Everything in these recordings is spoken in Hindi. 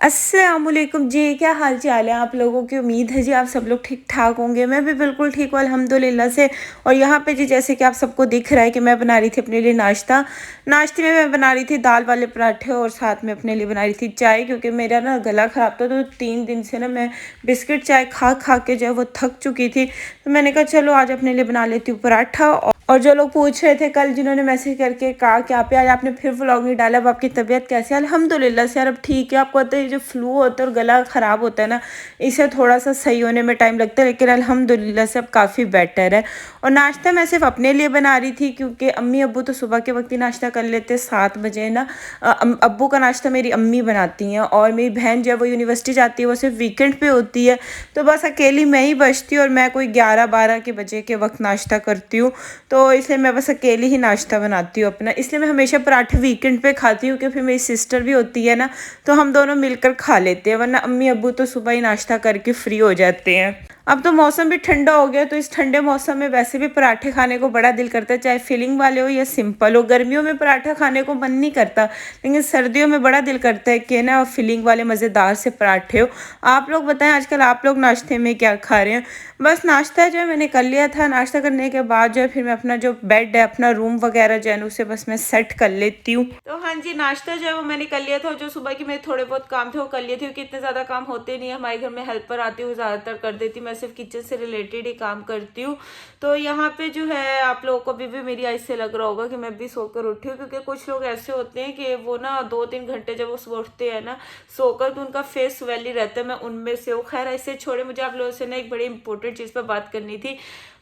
अस्सलामुअलैकुम जी, क्या हाल चाल है आप लोगों की। उम्मीद है जी आप सब लोग ठीक ठाक होंगे। मैं भी बिल्कुल ठीक हूँ अल्हम्दुलिल्लाह से। और यहाँ पे जी जैसे कि आप सबको दिख रहा है कि मैं बना रही थी अपने लिए नाश्ता। नाश्ते में मैं बना रही थी दाल वाले पराठे और साथ में अपने लिए बना रही थी चाय, क्योंकि मेरा ना गला ख़राब था तो 3 दिन से ना मैं बिस्किट चाय खा खा के जो है वो थक चुकी थी। तो मैंने कहा चलो आज अपने लिए बना लेती हूँ पराठा। और जो लोग पूछ रहे थे कल, जिन्होंने मैसेज करके कहा कि आप आज आपने फिर व्लॉग नहीं डाला, अब आपकी तबीयत कैसी है। अल्हम्दुलिल्लाह से यार अब ठीक है। आपको पता है ये जो फ्लू होता है और गला ख़राब होता है ना, इसे थोड़ा सा सही होने में टाइम लगता है, लेकिन अल्हम्दुलिल्लाह से अब काफ़ी बेटर है। और नाश्ता मैं सिर्फ अपने लिए बना रही थी, क्योंकि अम्मी अब्बू तो सुबह के वक्त ही नाश्ता कर लेते 7 बजे ना। अब्बू का नाश्ता मेरी अम्मी बनाती हैं, और मेरी बहन जो है वो यूनिवर्सिटी जाती है, वो सिर्फ वीकेंड पे होती है। तो बस अकेली मैं ही बचती हूँ, और मैं कोई 11-12 के बजे के वक्त नाश्ता करती हूँ। तो इसलिए मैं बस अकेली ही नाश्ता बनाती हूँ अपना। इसलिए मैं हमेशा पराठे वीकेंड पे खाती हूँ, क्योंकि फिर मेरी सिस्टर भी होती है ना, तो हम दोनों मिलकर खा लेते हैं। वरना अम्मी अब्बू तो सुबह ही नाश्ता करके फ्री हो जाते हैं। अब तो मौसम भी ठंडा हो गया, तो इस ठंडे मौसम में वैसे भी पराठे खाने को बड़ा दिल करता है, चाहे फिलिंग वाले हो या सिंपल हो। गर्मियों में पराठा खाने को मन नहीं करता, लेकिन सर्दियों में बड़ा दिल करता है कि ना फिलिंग वाले मज़ेदार से पराठे हो। आप लोग बताएं आजकल आप लोग नाश्ते में क्या खा रहे हैं। बस नाश्ता जो है मैंने कर लिया था। नाश्ता करने के बाद जो है फिर मैं अपना जो बेड है, अपना रूम वगैरह जो है ना, उसे बस मैं सेट कर लेती हूँ। तो हाँ जी, नाश्ता जो है वो मैंने कर लिया था। जो सुबह की मेरे थोड़े बहुत काम थे वो कर लिए थे, क्योंकि इतने ज़्यादा काम होते नहीं है हमारे घर में। हेल्पर आती हूँ ज़्यादातर कर देती, मैं सिर्फ किचन से रिलेटेड ही काम करती हूँ। तो यहाँ पे जो है आप लोगों को अभी भी मेरी आइज से लग रहा होगा कि मैं भी सोकर उठी हूँ, क्योंकि कुछ लोग ऐसे होते हैं कि वो ना 2-3 घंटे जब वो उठते हैं ना सोकर, तो उनका फेस स्वेल ही रहता है। मैं उनमें से हूँ। खैर ऐसे छोड़े, मुझे आप लोगों से ना एक बड़ी इंपॉर्टेंट चीज़ पर बात करनी थी।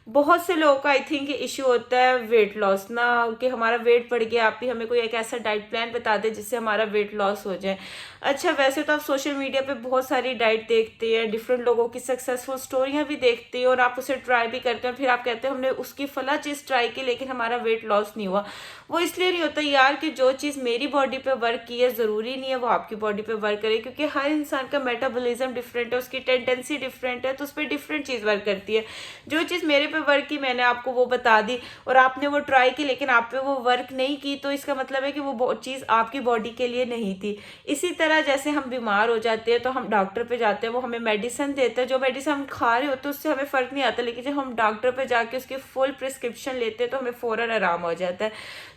बहुत से लोगों का आई थिंक इश्यू होता है वेट लॉस ना, कि हमारा वेट बढ़ गया, आप ही हमें कोई एक ऐसा डाइट प्लान बता दें जिससे हमारा वेट लॉस हो जाए। अच्छा, वैसे तो आप सोशल मीडिया पे बहुत सारी डाइट देखते हैं, डिफरेंट लोगों की सक्सेसफुल स्टोरियां भी देखते हैं, और आप उसे ट्राई भी करते हैं। फिर आप कहते हैं हमने उसकी फला चीज़ ट्राई की लेकिन हमारा वेट लॉस नहीं हुआ। वो इसलिए नहीं होता यार कि जो चीज़ मेरी बॉडी पे वर्क की है ज़रूरी नहीं है वो आपकी बॉडी पे वर्क करे, क्योंकि हर इंसान का मेटाबॉलिज्म डिफरेंट है, उसकी टेंडेंसी डिफरेंट है, तो उस पर डिफरेंट चीज़ वर्क करती है। जो चीज़ मेरे पे वर्क की मैंने आपको वो बता दी, और आपने वो ट्राई की लेकिन आप पे वो वर्क नहीं की, तो इसका मतलब है कि वो चीज़ आपकी बॉडी के लिए नहीं थी। इसी तरह जैसे हम बीमार हो जाते हैं तो हम डॉक्टर पे जाते हैं, वो हमें मेडिसिन देते हैं, जो मेडिसिन हम खा रहे होते हैं उससे हमें फ़र्क नहीं आता, लेकिन जब हम डॉक्टर पे जाके उसकी फुल प्रिस्क्रिप्शन लेते हैं तो हमें फ़ौरन आराम हो जाता है।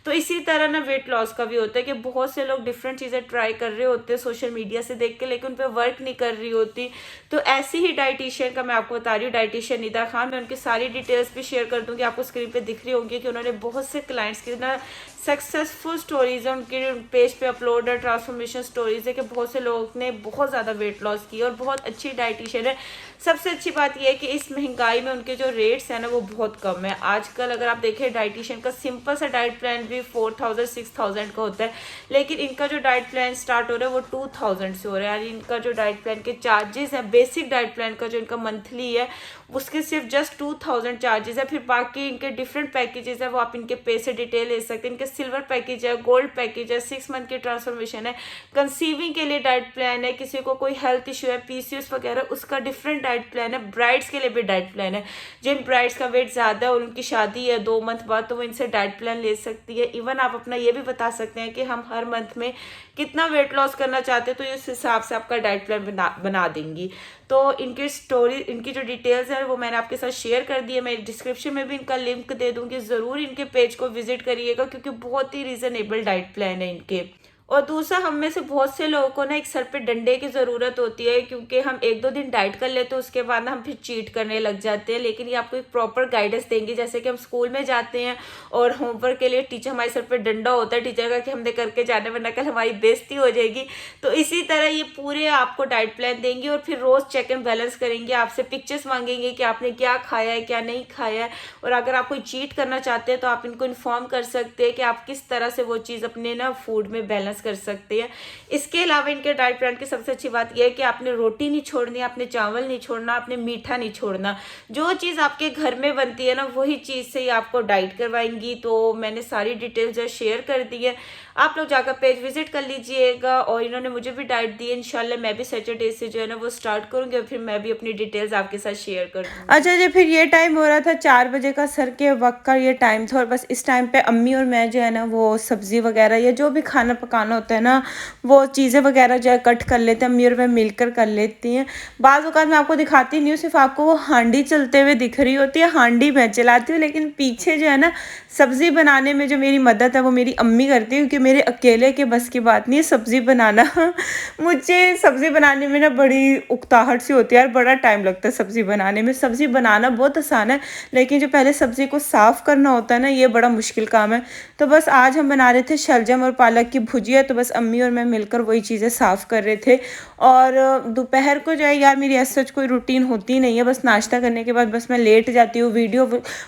तो इसी तरह ना वेट लॉस का भी होता है कि बहुत से लोग डिफरेंट चीज़ें ट्राई कर रहे होते हैं सोशल मीडिया से देख के, लेकिन उन पर वर्क नहीं कर रही होती। तो ऐसी ही डाइटिशियन का मैं आपको बता रही हूँ, डाइटिशियन निदा खान। मैं उनकी सारी डिटेल्स भी शेयर कर दूँगी, आपको स्क्रीन पे दिख रही होंगी कि उन्होंने बहुत से क्लाइंट्स की ना सक्सेसफुल स्टोरीज है उनके पेज पे अपलोड है, ट्रांसफॉर्मेशन स्टोरीज है कि बहुत से लोगों ने बहुत ज़्यादा वेट लॉस किया, और बहुत अच्छी डाइटिशियन है। सबसे अच्छी बात यह है कि इस महंगाई में उनके जो रेट्स हैं ना वो बहुत कम है। आजकल अगर आप देखें डाइटिशियन का सिंपल सा डाइट प्लान भी 4000-6000 का होता है, लेकिन इनका जो डाइट प्लान स्टार्ट हो रहा है वो 2000 से हो रहा है। यानी इनका जो डाइट प्लान के चार्जेस हैं, बेसिक डाइट प्लान का जो इनका मंथली है उसके सिर्फ जस्ट 2000 चार्जेस है। फिर बाकी इनके डिफरेंट पैकेजेस है, वो आप इनके पे से डिटेल ले सकते हैं। इनके सिल्वर पैकेज है, गोल्ड पैकेज है, 6 मंथ की ट्रांसफॉर्मेशन है, कंसीविंग के लिए डाइट प्लान है, किसी को कोई हेल्थ इशू है पीसीओएस वगैरह उसका डिफरेंट डाइट प्लान है, ब्राइड्स के लिए भी डाइट प्लान है। जिन ब्राइड्स का वेट ज़्यादा है और उनकी शादी है 2 मंथ बाद, तो वो इनसे डाइट प्लान ले सकती है। इवन आप अपना ये भी बता सकते हैं कि हम हर मंथ में कितना वेट लॉस करना चाहते हैं, तो इस हिसाब से आपका डाइट प्लान बना देंगी। तो इनकी स्टोरी, इनकी जो डिटेल्स है वो मैंने आपके साथ शेयर कर दी है। मैं डिस्क्रिप्शन में भी इनका लिंक दे दूँगी, ज़रूर इनके पेज को विजिट करिएगा, क्योंकि बहुत ही रीज़नेबल डाइट प्लान है इनके। और दूसरा, हम में से बहुत से लोगों को ना एक सर पे डंडे की ज़रूरत होती है, क्योंकि हम 1-2 दिन डाइट कर लेते हैं उसके बाद ना हम फिर चीट करने लग जाते हैं। लेकिन ये आपको एक प्रॉपर गाइडेंस देंगे, जैसे कि हम स्कूल में जाते हैं और होमवर्क के लिए टीचर हमारे सर पे डंडा होता है टीचर का कि हमने करके जाना वरना कल हमारी बेइज्जती हो जाएगी। तो इसी तरह ये पूरे आपको डाइट प्लान देंगे, और फिर रोज़ चेक एंड बैलेंस करेंगे, आपसे पिक्चर्स मांगेंगे कि आपने क्या खाया है क्या नहीं खाया है। और अगर आप कोई चीट करना चाहते हैं तो आप इनको इन्फॉर्म कर सकते हैं कि आप किस तरह से वो चीज़ अपने ना फूड में बैलेंस कर सकते हैं। इसके अलावा इनके डाइट प्लान की सबसे अच्छी बात यह है कि आपने रोटी नहीं छोड़नी, आपने चावल नहीं छोड़ना, आपने मीठा नहीं छोड़ना। जो चीज़ आपके घर में बनती है ना वही चीज़ से ही आपको डाइट करवाएंगी। तो मैंने सारी डिटेल्स जो शेयर कर दी है, आप लोग जाकर पेज विजिट कर लीजिएगा। और इन्होंने मुझे भी डाइट दी है, इंशाल्लाह मैं भी सैटरडे से जो है ना वो स्टार्ट करूँगी, और फिर मैं भी अपनी डिटेल्स आपके साथ शेयर कर दूँगी। अच्छा जी, फिर ये टाइम हो रहा था 4 बजे का, सर के वक्त का ये टाइम था, और बस इस टाइम पे अम्मी और मैं जो है ना वो सब्ज़ी वगैरह या जो भी खाना पकाना बनाना होता है ना, वो चीज़ें वगैरह जो है कट कर लेते हैं, अम्मी और मैं मिलकर कर लेती हैं। बाज़ औक़ात मैं आपको दिखाती नहीं हूँ, सिर्फ़ आपको वो हांडी चलते हुए दिख रही होती है, हांडी मैं चलाती हूँ, लेकिन पीछे जो है ना सब्ज़ी बनाने में जो मेरी मदद है वो मेरी अम्मी करती है, क्योंकि मेरे अकेले के बस की बात नहीं है सब्ज़ी बनाना। मुझे सब्ज़ी बनाने में ना बड़ी उकताहट सी होती है यार, बड़ा टाइम लगता है सब्ज़ी बनाने में। सब्ज़ी बनाना बहुत आसान है, लेकिन जो पहले सब्ज़ी को साफ़ करना होता है ना, ये बड़ा मुश्किल काम है। तो बस आज हम बना रहे थे शलजम और पालक की भुजिया, तो बस अम्मी और मैं मिलकर वही चीज़ें साफ़ कर रहे थे। और दोपहर को जो है यार मेरी ऐसा सच कोई रूटीन होती नहीं है, बस नाश्ता करने के बाद बस मैं लेट जाती हूँ,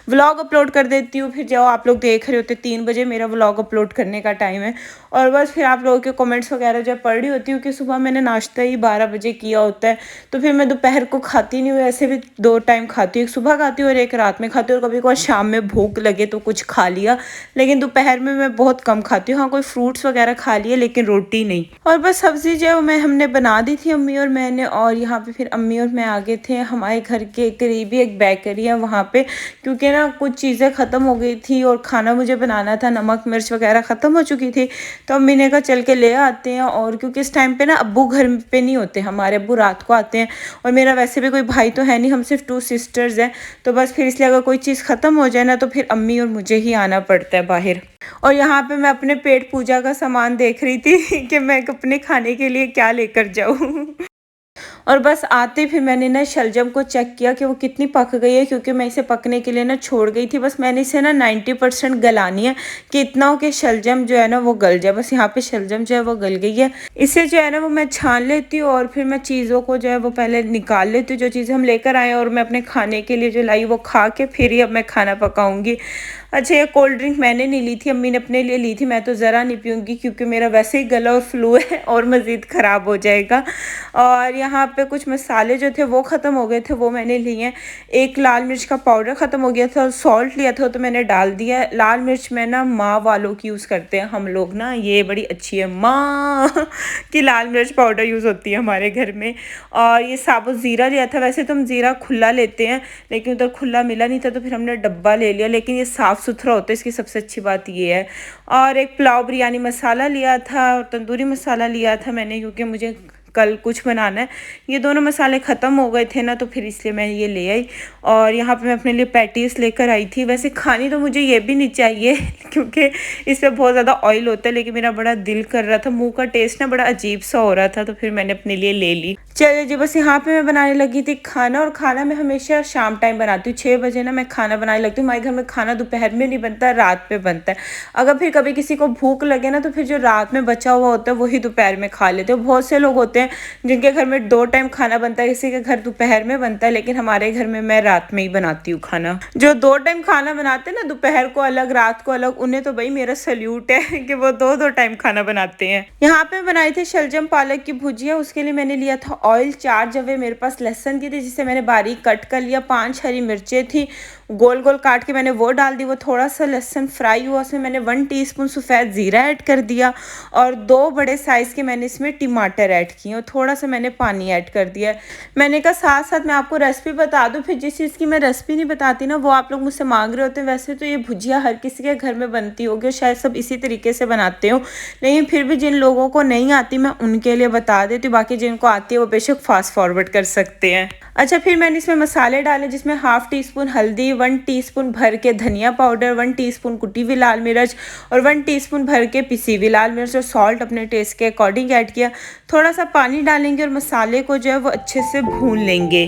व्लॉग अपलोड कर देती हूँ। फिर जो आप लोग देख रहे होते 3 बजे मेरा व्लॉग अपलोड करने का टाइम है, और बस फिर आप लोगों के कमेंट्स वगैरह जो पढ़ रही होती हूँ कि सुबह मैंने नाश्ता ही 12 बजे किया होता है, तो फिर मैं दोपहर को खाती नहीं हूँ। ऐसे भी 2 टाइम खाती हूँ, एक सुबह खाती हूँ और एक रात में खाती हूँ, और कभी-कभार शाम में भूख लगे तो कुछ खा लिया, लेकिन दोपहर में मैं बहुत कम खाती हूँ। हाँ, कोई फ्रूट्स वगैरह खा लिए, लेकिन रोटी नहीं। और बस सब्ज़ी जो है वो हमने बना दी थी अम्मी और मैंने, और यहाँ पे फिर अम्मी और मैं आ गए थे हमारे घर के करीब ही एक बेकरी है वहाँ पे, क्योंकि ना कुछ चीज़ें ख़त्म हो गई थी और खाना मुझे बनाना था, नमक मिर्च वगैरह ख़त्म हो चुकी थी, तो अम्मी ने कहा चल के ले आते हैं। और क्योंकि इस टाइम पे ना अब्बू घर पे नहीं होते, हमारे अब्बू रात को आते हैं, और मेरा वैसे भी कोई भाई तो है नहीं, हम सिर्फ 2 सिस्टर्स हैं, तो बस फिर इसलिए अगर कोई चीज़ ख़त्म हो जाए ना तो फिर अम्मी और मुझे ही आना पड़ता है बाहर। और यहाँ पे मैं अपने पेट पूजा का सामान देख रही थी कि मैं अपने खाने के लिए क्या लेकर जाऊँ। और बस आते फिर मैंने ना शलजम को चेक किया कि वो कितनी पक गई है, क्योंकि मैं इसे पकने के लिए ना छोड़ गई थी। बस मैंने इसे ना 90% गलानी है कि इतना हो कि शलजम जो है ना वो गल जाए। बस यहाँ पे शलजम जो है वो गल गई है। इसे जो है ना वो मैं छान लेती हूँ, और फिर मैं चीज़ों को जो है वो पहले निकाल लेती हूँ, जो चीज़ें हम लेकर आए और मैं अपने खाने के लिए जो लाई वो खा के फिर ही अब मैं खाना पकाऊंगी। अच्छा, ये कोल्ड ड्रिंक मैंने नहीं ली थी, अम्मी ने अपने लिए ली थी, मैं तो ज़रा नहीं पीऊँगी क्योंकि मेरा वैसे ही गला और फ्लू है और मज़ीद ख़राब हो जाएगा। और यहाँ पे कुछ मसाले जो थे वो ख़त्म हो गए थे, वो मैंने लिए हैं। एक लाल मिर्च का पाउडर ख़त्म हो गया था, और सॉल्ट लिया था तो मैंने डाल दिया। लाल मिर्च में ना माँ वालों की यूज़ करते हैं हम लोग ना, ये बड़ी अच्छी है, माँ की लाल मिर्च पाउडर यूज़ होती है हमारे घर में। और ये साबुत ज़ीरा लिया था, वैसे तो हम ज़ीरा खुला लेते हैं, लेकिन उधर खुला मिला नहीं था तो फिर हमने डब्बा ले लिया, लेकिन ये साफ़ सुथरा होता है, इसकी सबसे अच्छी बात ये है। और एक पुलाव बिरयानी मसाला लिया था, और तंदूरी मसाला लिया था मैंने, क्योंकि मुझे कल कुछ बनाना है। ये दोनों मसाले ख़त्म हो गए थे ना, तो फिर इसलिए मैं ये ले आई। और यहाँ पे मैं अपने लिए पैटीज़ लेकर आई थी। वैसे खानी तो मुझे ये भी नहीं चाहिए क्योंकि इसमें बहुत ज़्यादा ऑयल होता है, लेकिन मेरा बड़ा दिल कर रहा था, मुँह का टेस्ट ना बड़ा अजीब सा हो रहा था, तो फिर मैंने अपने लिए ले ली। चलिए जी, बस यहाँ पे मैं बनाने लगी थी खाना, और खाना मैं हमेशा शाम टाइम बनाती हूँ। 6 बजे ना मैं खाना बनाने लगती हूँ। हमारे घर में खाना दोपहर में नहीं बनता, रात में बनता है। अगर फिर कभी किसी को भूख लगे ना तो फिर जो रात में बचा हुआ होता है वही दोपहर में खा लेते हैं। बहुत से लोग होते हैं जिनके घर में 2 टाइम खाना बनता है, किसी के घर दोपहर में बनता है, लेकिन हमारे घर में मैं रात में ही बनाती हूँ खाना। जो 2 टाइम खाना बनाते हैं ना, दोपहर को अलग रात को अलग, उन्हें तो भाई मेरा सैल्यूट है कि वो 2-2 टाइम खाना बनाते हैं। यहाँ पे बनाई थी शलजम पालक की भुजिया। उसके लिए मैंने लिया था ऑयल, 4 जवे मेरे पास लहसुन की थी जिसे मैंने बारीक कट कर लिया, 5 हरी मिर्चें थी गोल गोल काट के मैंने वो डाल दी। वो थोड़ा सा लहसुन फ्राई हुआ, उसमें मैंने 1 टीस्पून सफ़ेद ज़ीरा ऐड कर दिया, और 2 बड़े साइज़ के मैंने इसमें टमाटर ऐड किए, और थोड़ा सा मैंने पानी ऐड कर दिया। मैंने कहा साथ साथ मैं आपको रेसिपी बता दूं, फिर जिस चीज़ की मैं रेसिपी नहीं बताती ना वो आप लोग मुझसे मांग रहे होते हैं। वैसे तो ये भुजिया हर किसी के घर में बनती होगी और शायद सब इसी तरीके से बनाते हो, लेकिन फिर भी जिन लोगों को नहीं आती मैं उनके लिए बता देती हूँ, बाकी जिनको आती है वो बेशक फास्ट फॉरवर्ड कर सकते हैं। अच्छा, फिर मैंने इसमें मसाले डाले, जिसमें 1/2 टीस्पून हल्दी, 1 टीस्पून भर के धनिया पाउडर, 1 टीस्पून कुटी हुई लाल मिर्च, और 1 टीस्पून भर के पिसी हुई लाल मिर्च, और सॉल्ट अपने टेस्ट के अकॉर्डिंग ऐड किया। थोड़ा सा पानी डालेंगे और मसाले को जो है वो अच्छे से भून लेंगे।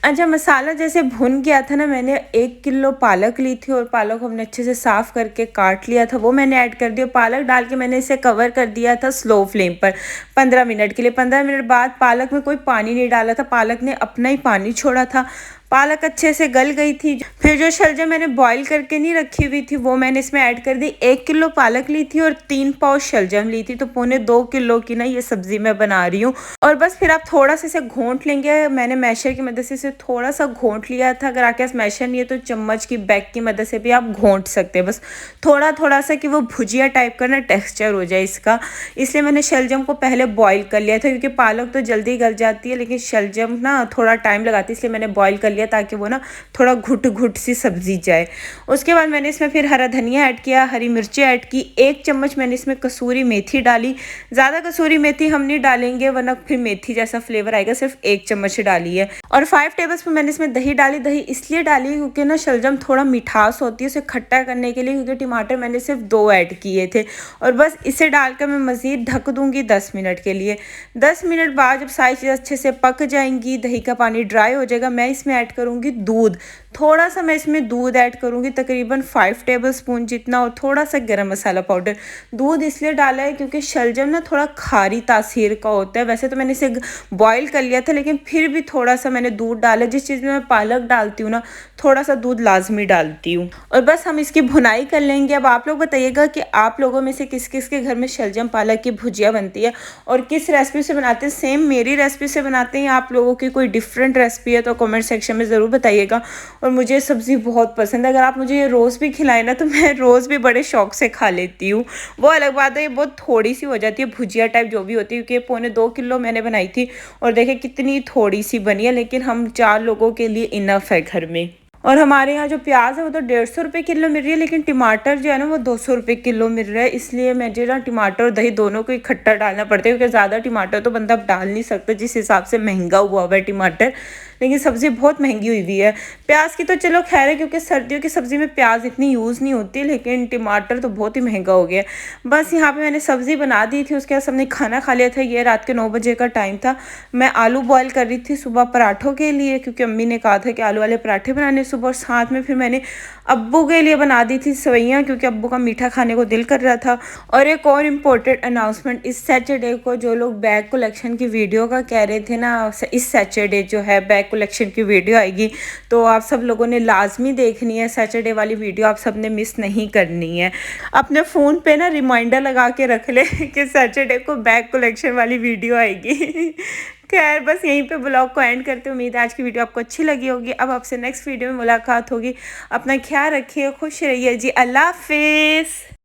अच्छा, मसाला जैसे भुन गया था ना, मैंने 1 किलो पालक ली थी और पालक को हमने अच्छे से साफ़ करके काट लिया था, वो मैंने ऐड कर दिया। पालक डाल के मैंने इसे कवर कर दिया था स्लो फ्लेम पर 15 मिनट के लिए। 15 मिनट बाद पालक में कोई पानी नहीं डाला था, पालक ने अपना ही पानी छोड़ा था। पालक अच्छे से गल गई थी। फिर जो शलजम मैंने बॉईल करके नहीं रखी हुई थी वो मैंने इसमें ऐड कर दी। 1 किलो पालक ली थी और 3 पाव शलजम ली थी, तो पौने 2 किलो की ना ये सब्ज़ी मैं बना रही हूँ। और बस फिर आप थोड़ा सा इसे घोंट लेंगे। मैंने मैशर की मदद से इसे थोड़ा सा घोंट लिया था। अगर आपके पास मैशर नहीं है तो चम्मच की बैग की मदद से भी आप घोंट सकते हैं, बस थोड़ा थोड़ा सा कि वो भुजिया टाइप का ना टेक्स्चर हो जाए इसका। इसलिए मैंने शलजम को पहले बॉईल कर लिया था, क्योंकि पालक तो जल्दी गल जाती है लेकिन शलजम ना थोड़ा टाइम लगाती है, इसलिए मैंने बॉईल कर लिया ताकि वो ना थोड़ा घुट घुट सी सब्जी जाए। उसके बाद मैंने इसमें फिर हरा धनिया ऐड किया, हरी मिर्ची ऐड की, 1 चम्मच मैंने इसमें कसूरी मेथी डाली। ज़्यादा कसूरी मेथी हम नहीं डालेंगे वरना फिर मेथी जैसा फ्लेवर आएगा, सिर्फ 1 चम्मच डाली है। और 5 टेबलस्पून मैंने इसमें दही डाली। दही इसलिए डाली क्योंकि ना शलजम थोड़ा मिठास होती है, उसे खट्टा करने के लिए, क्योंकि टमाटर मैंने सिर्फ 2 ऐड किए थे। और बस इसे डालकर मैं मज़ीद ढक दूंगी 10 मिनट के लिए। 10 मिनट बाद जब सारी चीज़ अच्छे से पक जाएंगी, दही का पानी ड्राई हो जाएगा, मैं इसमें ऐड करूँगी दूध। थोड़ा सा मैं इसमें दूध ऐड करूँगी, तकरीबन 5 टेबलस्पून जितना, और थोड़ा सा गरम मसाला पाउडर। दूध इसलिए डाला है क्योंकि शलजम ना थोड़ा खारी तासीर का होता है। वैसे तो मैंने इसे बॉईल कर लिया था लेकिन फिर भी थोड़ा सा मैंने दूध डाला। जिस चीज़ में मैं पालक डालती हूँ ना थोड़ा सा दूध लाजमी डालती हूँ। और बस हम इसकी भुनाई कर लेंगे। अब आप लोग बताइएगा कि आप लोगों में से किस किस के घर में शलजम पालक की भुजिया बनती है और किस रेसिपी से बनाते हैं। सेम मेरी रेसिपी से बनाते हैं या आप लोगों की कोई डिफरेंट रेसिपी है तो कमेंट सेक्शन में ज़रूर बताइएगा। और मुझे सब्ज़ी बहुत पसंद है। अगर आप मुझे ये रोज़ भी खिलाएं ना तो मैं रोज़ भी बड़े शौक से खा लेती हूँ। वो अलग बात है, ये बहुत थोड़ी सी हो जाती है भुजिया टाइप जो भी होती है, क्योंकि पौने 2 किलो मैंने बनाई थी और देखें कितनी थोड़ी सी बनी है, लेकिन हम 4 लोगों के लिए इनफ है घर में। और हमारे यहाँ जो प्याज है वो तो 150 रुपये किलो मिल रही है, लेकिन टमाटर जो है ना वो 200 रुपये किलो मिल रहा है। इसलिए मुझे ना टमाटर और दही दोनों को इकट्ठा डालना पड़ता है, क्योंकि ज़्यादा टमाटर तो बंदा डाल नहीं सकता जिस हिसाब से महंगा हुआ है टमाटर। लेकिन सब्ज़ी बहुत महंगी हुई है। प्याज की तो चलो खैर है क्योंकि सर्दियों की सब्ज़ी में प्याज इतनी यूज़ नहीं होती, लेकिन टमाटर तो बहुत ही महंगा हो गया। बस यहाँ पे मैंने सब्ज़ी बना दी थी, उसके बाद सबने खाना खा लिया था। ये रात के 9 बजे का टाइम था। मैं आलू बॉयल कर रही थी सुबह पराठों के लिए, क्योंकि अम्मी ने कहा था कि आलू वाले पराठे बनाने सुबह। और साथ में फिर मैंने अब्बू के लिए बना दी थी सेवइयाँ, क्योंकि अब्बू का मीठा खाने को दिल कर रहा था। और एक और इम्पोर्टेंट अनाउंसमेंट, इस सैटरडे को जो लोग बैग कलेक्शन की वीडियो का कह रहे थे ना, इस सैटरडे जो है बैग कलेक्शन की वीडियो आएगी, तो आप सब लोगों ने लाजमी देखनी है। सैटरडे वाली वीडियो आप सब ने मिस नहीं करनी है। अपने फ़ोन पे ना रिमाइंडर लगा के रख ले कि सैटरडे को बैग कलेक्शन वाली वीडियो आएगी। खैर बस यहीं पे ब्लॉग को एंड करते। उम्मीद है आज की वीडियो आपको अच्छी लगी होगी। अब आपसे नेक्स्ट वीडियो में मुलाकात होगी। अपना ख्याल रखिए, खुश रहिए जी। अल्लाह हाफिज़।